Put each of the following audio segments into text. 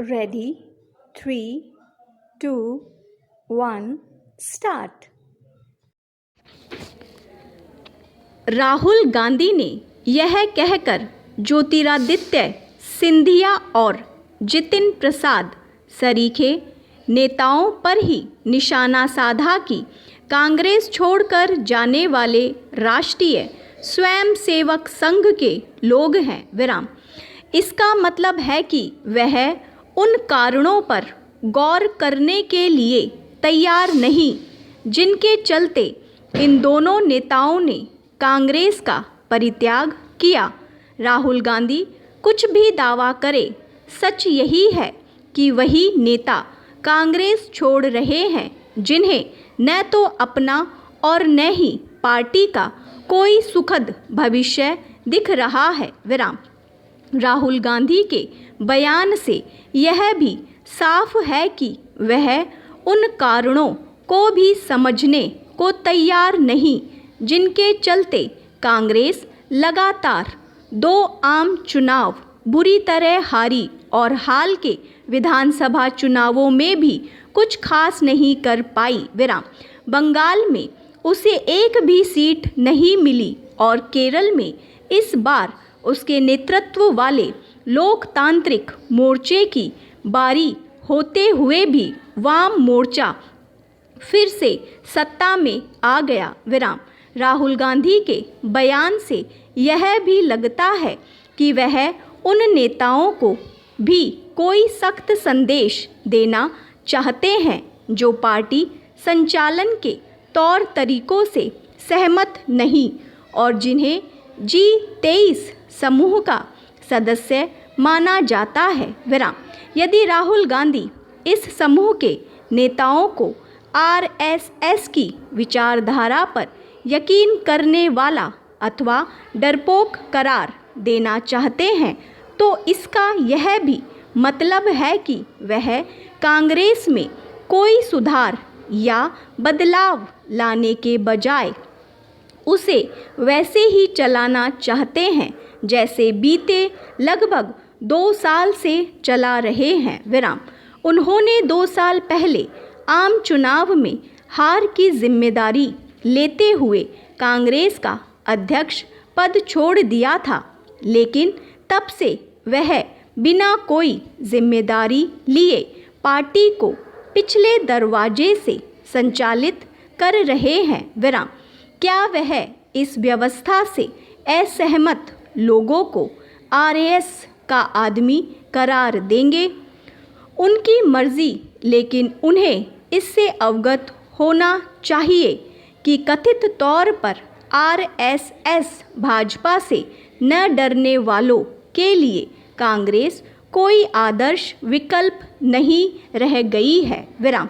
Ready? 3, 2, 1, start. Rahul Gandhi ने यह कहकर ज्योतिरादित्य सिंधिया और जितिन प्रसाद सरीखे नेताओं पर ही निशाना साधा कि कांग्रेस छोड़कर जाने वाले राष्ट्रीय स्वयंसेवक संघ के लोग हैं विराम। इसका मतलब है कि वह उन कारणों पर गौर करने के लिए तैयार नहीं जिनके चलते इन दोनों नेताओं ने कांग्रेस का परित्याग किया। राहुल गांधी कुछ भी दावा करे, सच यही है कि वही नेता कांग्रेस छोड़ रहे हैं जिन्हें न तो अपना और न ही पार्टी का कोई सुखद भविष्य दिख रहा है विराम। राहुल गांधी के बयान से यह भी साफ है कि वह उन कारणों को भी समझने को तैयार नहीं जिनके चलते कांग्रेस लगातार 2 आम चुनाव बुरी तरह हारी और हाल के विधानसभा चुनावों में भी कुछ खास नहीं कर पाई विराम। बंगाल में उसे एक भी सीट नहीं मिली और केरल में इस बार उसके नेतृत्व वाले लोकतांत्रिक मोर्चे की बारी होते हुए भी वाम मोर्चा फिर से सत्ता में आ गया विराम। राहुल गांधी के बयान से यह भी लगता है कि वह उन नेताओं को भी कोई सख्त संदेश देना चाहते हैं जो पार्टी संचालन के तौर तरीकों से सहमत नहीं और जिन्हें G23 समूह का सदस्य माना जाता है विराम। यदि राहुल गांधी इस समूह के नेताओं को RSS की विचारधारा पर यकीन करने वाला अथवा डरपोक करार देना चाहते हैं तो इसका यह भी मतलब है कि वह कांग्रेस में कोई सुधार या बदलाव लाने के बजाय उसे वैसे ही चलाना चाहते हैं जैसे बीते लगभग 2 साल से चला रहे हैं विराम। उन्होंने 2 साल पहले आम चुनाव में हार की जिम्मेदारी लेते हुए कांग्रेस का अध्यक्ष पद छोड़ दिया था, लेकिन तब से वह बिना कोई जिम्मेदारी लिए पार्टी को पिछले दरवाजे से संचालित कर रहे हैं विराम। क्या वह इस व्यवस्था से असहमत लोगों को RS का आदमी करार देंगे? उनकी मर्जी, लेकिन उन्हें इससे अवगत होना चाहिए कि कथित तौर पर RSS भाजपा से न डरने वालों के लिए कांग्रेस कोई आदर्श विकल्प नहीं रह गई है विराम।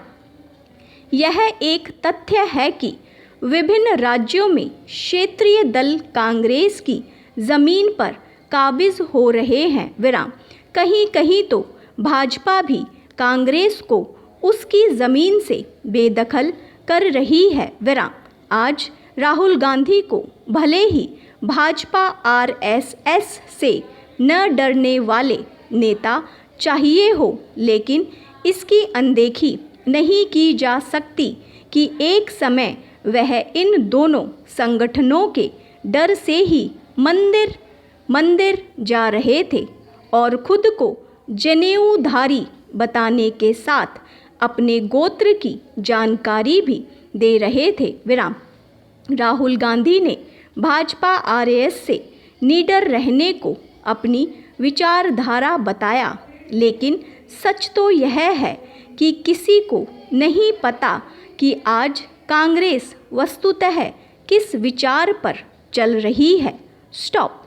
यह एक तथ्य है कि विभिन्न राज्यों में क्षेत्रीय दल कांग्रेस की जमीन पर काबिज हो रहे हैं विराम। कहीं कहीं तो भाजपा भी कांग्रेस को उसकी ज़मीन से बेदखल कर रही है विराम। आज राहुल गांधी को भले ही भाजपा RSS से न डरने वाले नेता चाहिए हो, लेकिन इसकी अनदेखी नहीं की जा सकती कि एक समय वह इन दोनों संगठनों के डर से ही मंदिर मंदिर जा रहे थे और खुद को जनेऊधारी बताने के साथ अपने गोत्र की जानकारी भी दे रहे थे विराम। राहुल गांधी ने भाजपा RS से निडर रहने को अपनी विचारधारा बताया, लेकिन सच तो यह है कि किसी को नहीं पता कि आज कांग्रेस वस्तुतः किस विचार पर चल रही है। स्टॉप।